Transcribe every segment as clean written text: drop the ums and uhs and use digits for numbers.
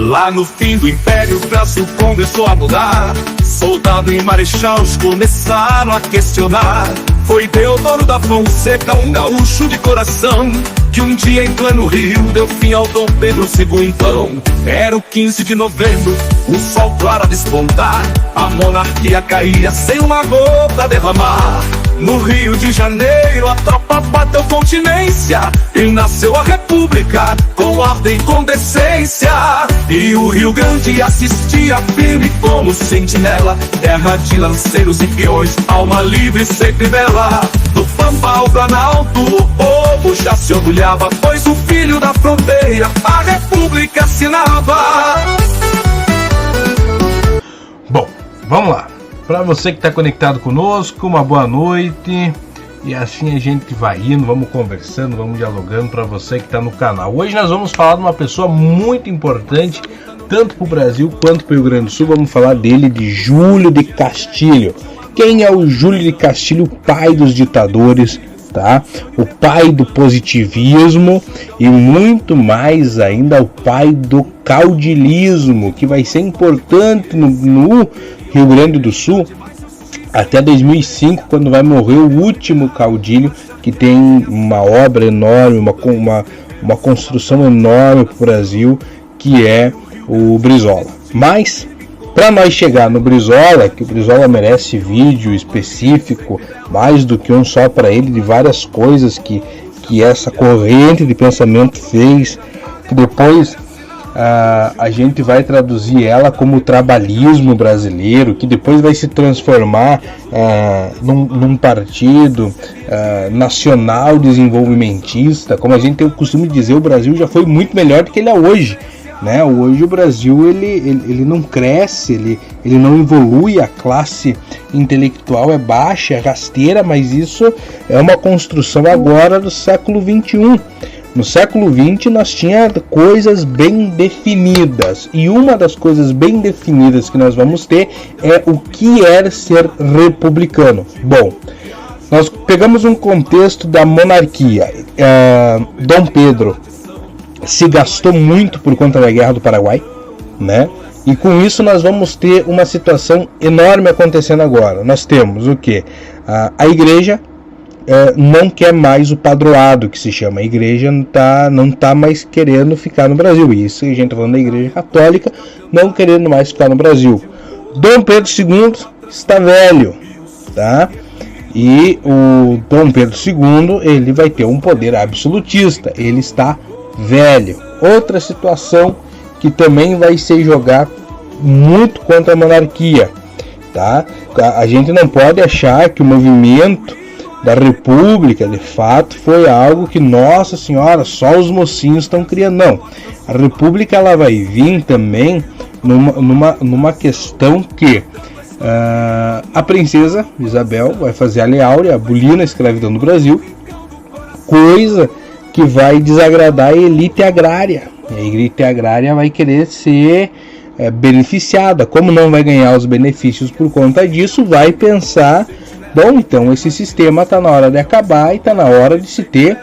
Lá no fim do Império, o Brasil começou a mudar. Soldado e marechais começaram a questionar. Foi Deodoro da Fonseca, um gaúcho de coração, que um dia em pleno Rio deu fim ao Dom Pedro II. Era o 15 de novembro, o sol claro a despontar. A monarquia caía sem uma gota a derramar. No Rio de Janeiro a tropa bateu continência e nasceu a República com ordem e com decência. E o Rio Grande assistia firme como sentinela, terra de lanceiros e peões, alma livre sempre bela. Do Pampa ao Planalto o povo já se orgulhava, pois o filho da fronteira a República assinava. Bom, vamos lá. Para você que está conectado conosco, uma boa noite. E assim a gente vai indo, vamos conversando, vamos dialogando para você que está no canal. Hoje nós vamos falar de uma pessoa muito importante, tanto para o Brasil quanto para o Rio Grande do Sul. Vamos falar dele, de Júlio de Castilho. Quem é o Júlio de Castilho? O pai dos ditadores, tá? O pai do positivismo e muito mais ainda o pai do caudilismo, que vai ser importante no Rio Grande do Sul até 2005, quando vai morrer o último caudilho, que tem uma obra enorme, uma construção enorme para o Brasil, que é o Brizola. Mas para nós chegar no Brizola, que o Brizola merece vídeo específico, mais do que um só para ele, de várias coisas que essa corrente de pensamento fez, que depois a gente vai traduzir ela como trabalhismo brasileiro, que depois vai se transformar num partido nacional desenvolvimentista. Como a gente tem o costume de dizer, o Brasil já foi muito melhor do que ele é hoje, né? Hoje o Brasil ele não cresce, ele não evolui, a classe intelectual é baixa, é rasteira, mas isso é uma construção agora do século XXI. No século XX nós tínhamos coisas bem definidas, e uma das coisas bem definidas que nós vamos ter é o que é ser republicano. Bom, nós pegamos um contexto da monarquia. Dom Pedro se gastou muito por conta da Guerra do Paraguai, né? E com isso nós vamos ter uma situação enorme acontecendo agora. Nós temos o quê? A igreja não quer mais o padroado, que se chama. A igreja não tá mais querendo ficar no Brasil. Isso a gente está falando da igreja católica, não querendo mais ficar no Brasil. Dom Pedro II está velho, tá? E o Dom Pedro II, ele vai ter um poder absolutista, ele está velho. Outra situação que também vai se jogar muito contra a monarquia, tá? A gente não pode achar que o movimento da República, de fato, foi algo que, nossa senhora, só os mocinhos estão criando. Não, a República ela vai vir também numa questão que a princesa Isabel vai fazer a Lei Áurea, abolir a escravidão no Brasil, coisa que vai desagradar a elite agrária. A elite agrária vai querer ser beneficiada. Como não vai ganhar os benefícios por conta disso, vai pensar: bom, então esse sistema está na hora de acabar e está na hora de se ter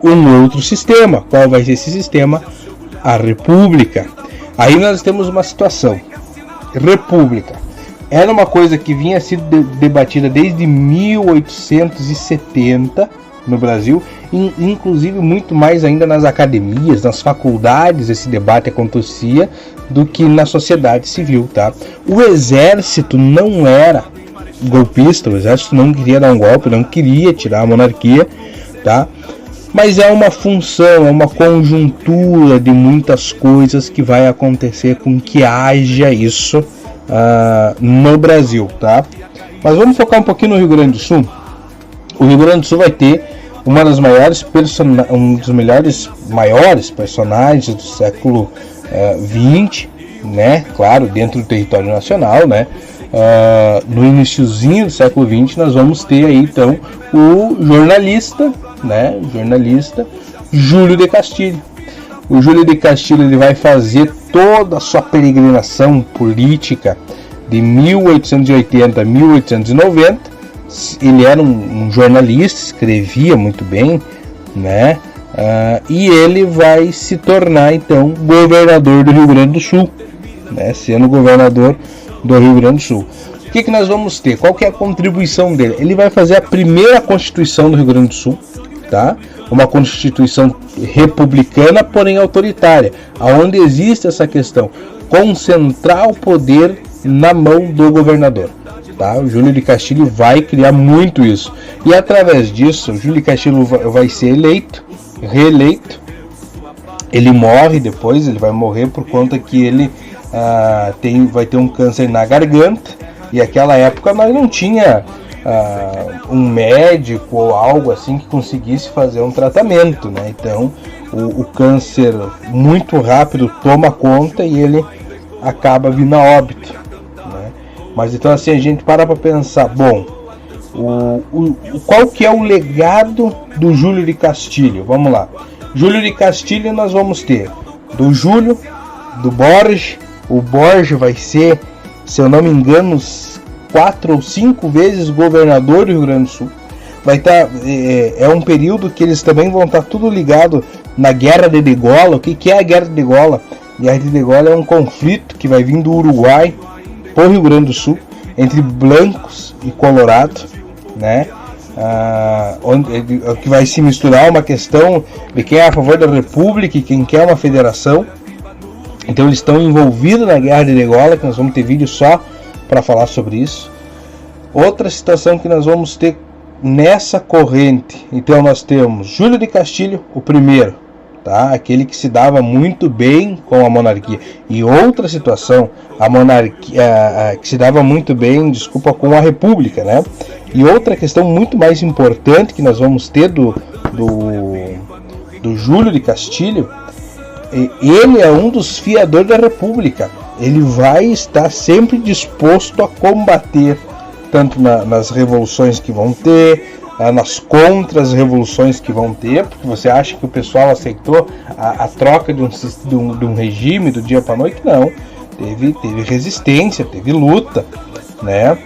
um outro sistema. Qual vai ser esse sistema? A República. Aí nós temos uma situação. República era uma coisa que vinha sendo debatida desde 1870 no Brasil, inclusive muito mais ainda nas academias, nas faculdades esse debate acontecia do que na sociedade civil, tá? O exército não era golpista, o exército não queria dar um golpe, não queria tirar a monarquia, tá? Mas é uma função, é uma conjuntura de muitas coisas que vai acontecer com que haja isso no Brasil, tá? Mas vamos focar um pouquinho no Rio Grande do Sul. O Rio Grande do Sul vai ter uma das maiores um dos maiores personagens do século XX, né? Claro, dentro do território nacional, né? No iniciozinho do século XX nós vamos ter aí então o jornalista, né? Júlio de Castilho. O Júlio de Castilho ele vai fazer toda a sua peregrinação política de 1880 a 1890. Ele era um jornalista, escrevia muito bem, né? e ele vai se tornar então governador do Rio Grande do Sul, né? Sendo governador do Rio Grande do Sul. O que nós vamos ter? Qual que é a contribuição dele? Ele vai fazer a primeira Constituição do Rio Grande do Sul, tá? Uma Constituição republicana, porém autoritária, aonde existe essa questão, concentrar o poder na mão do governador. Tá? O Júlio de Castilho vai criar muito isso. E através disso, o Júlio de Castilho vai ser reeleito. Ele morre depois, ele vai morrer por conta que ele vai ter um câncer na garganta. E naquela época nós não tinha um médico ou algo assim que conseguisse fazer um tratamento, né? Então o câncer muito rápido toma conta e ele acaba vindo a óbito, né? Mas então assim a gente para pensar, bom, qual que é o legado do Júlio de Castilho? Vamos lá. Júlio de Castilho nós vamos ter do Júlio, do Borges. O Borges vai ser, se eu não me engano, 4 ou 5 vezes governador do Rio Grande do Sul. Vai estar, é um período que eles também vão estar tudo ligado na Guerra de Degola. O que é a Guerra de Degola? A Guerra de Degola é um conflito que vai vir do Uruguai para o Rio Grande do Sul, entre brancos e colorados, né? Que vai se misturar uma questão de quem é a favor da República e quem quer uma federação. Então eles estão envolvidos na Guerra de Degola, que nós vamos ter vídeo só para falar sobre isso. Outra situação que nós vamos ter nessa corrente, então nós temos Júlio de Castilho, o primeiro, tá? Aquele que se dava muito bem com a monarquia. E outra situação, a monarquia que se dava muito bem, com a República, né? E outra questão muito mais importante que nós vamos ter do Júlio de Castilho, ele é um dos fiadores da República. Ele vai estar sempre disposto a combater, tanto nas revoluções que vão ter, nas contra-revoluções que vão ter, porque você acha que o pessoal aceitou a troca de um regime do dia para a noite? Não, teve resistência, teve luta, né?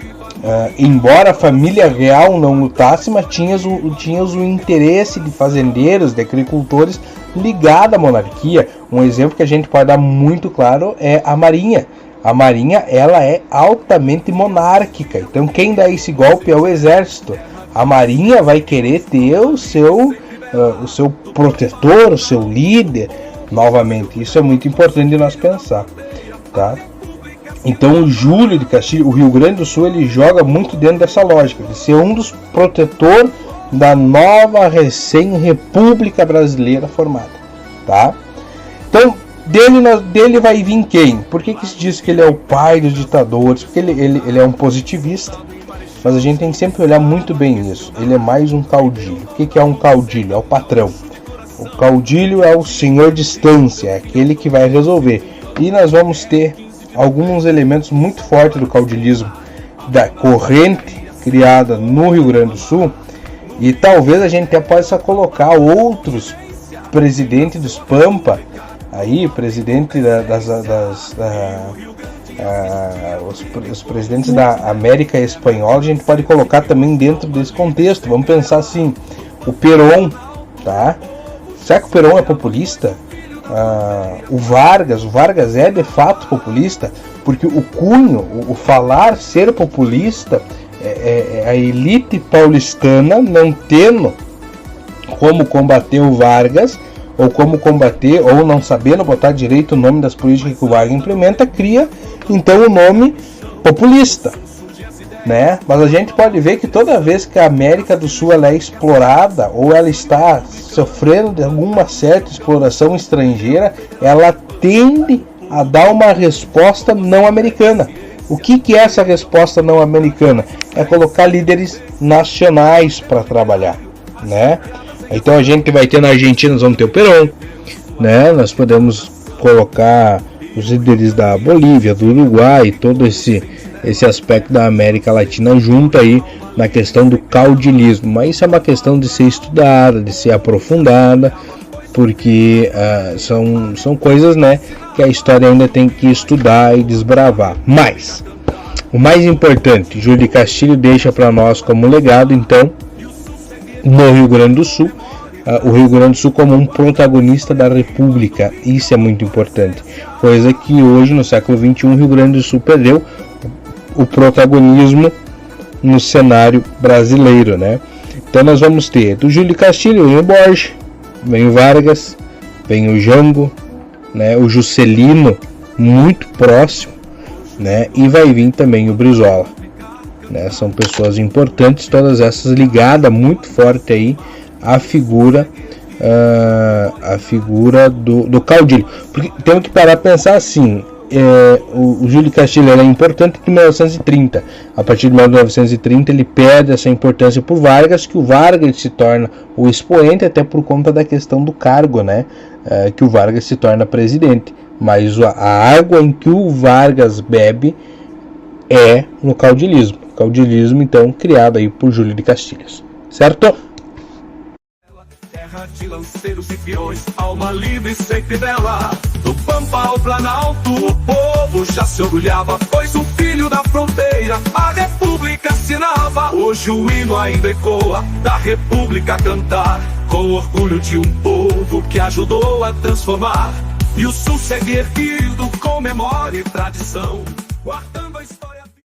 Embora a família real não lutasse, mas tinha o interesse de fazendeiros, de agricultores ligado à monarquia. Um exemplo que a gente pode dar muito claro é a Marinha. A Marinha, ela é altamente monárquica. Então quem dá esse golpe é o Exército. A Marinha vai querer ter o seu protetor, o seu líder, novamente. Isso é muito importante de nós pensar, tá? Então o Júlio de Castilho, o Rio Grande do Sul, ele joga muito dentro dessa lógica de ser um dos protetores da nova recém-república brasileira formada, tá? Então dele vai vir quem? Por que se diz que ele é o pai dos ditadores? Porque ele é um positivista, mas a gente tem que sempre olhar muito bem isso. Ele é mais um caudilho. O que é um caudilho? É o patrão. O caudilho é o senhor distância, é aquele que vai resolver. E nós vamos ter alguns elementos muito fortes do caudilismo, da corrente criada no Rio Grande do Sul, e talvez a gente até possa colocar outros presidentes dos Pampa, aí, presidente os presidentes da América Espanhola, a gente pode colocar também dentro desse contexto. Vamos pensar assim, o Perón, tá? Será que o Perón é populista? O Vargas é de fato populista, porque o cunho, o falar ser populista, a elite paulistana não tendo como combater o Vargas, ou como combater, ou não sabendo botar direito o nome das políticas que o Vargas implementa, cria então o nome populista, né? Mas a gente pode ver que toda vez que a América do Sul ela é explorada, ou ela está sofrendo de alguma certa exploração estrangeira, ela tende a dar uma resposta não americana. O que é essa resposta não americana? É colocar líderes nacionais para trabalhar, né? Então a gente vai ter na Argentina, nós vamos ter o Perón, né? Nós podemos colocar os líderes da Bolívia, do Uruguai, todo esse aspecto da América Latina junto aí na questão do caudilismo. Mas isso é uma questão de ser estudada, de ser aprofundada, porque são coisas, né, que a história ainda tem que estudar e desbravar. Mas o mais importante, Júlio de Castilho deixa para nós como legado, então, no Rio Grande do Sul, o Rio Grande do Sul como um protagonista da República. Isso é muito importante, coisa que hoje, no século XXI, o Rio Grande do Sul perdeu o protagonismo no cenário brasileiro, né? Então nós vamos ter do Júlio Castilho, vem o Borges, vem o Vargas, vem o Jango, né? O Juscelino, muito próximo, né? E vai vir também o Brizola, né? São pessoas importantes, todas essas ligadas muito forte aí à figura do caudilho. Porque temos que parar para pensar assim, o Júlio Castilho é importante em 1930. A partir de 1930 ele perde essa importância por Vargas, que o Vargas se torna o expoente, até por conta da questão do cargo, né? Que o Vargas se torna presidente. Mas a água em que o Vargas bebe é no caudilismo. Caudilismo, então, criado aí por Júlio de Castilhos. Certo? Terra de lanceiros e peões, alma livre sempre bela. Do Pampa ao Planalto, o povo já se orgulhava, pois o filho da fronteira a República assinava. Hoje o hino ainda ecoa, da República a cantar, com orgulho de um povo que ajudou a transformar. E o Sul segue erguido com memória e tradição, guardando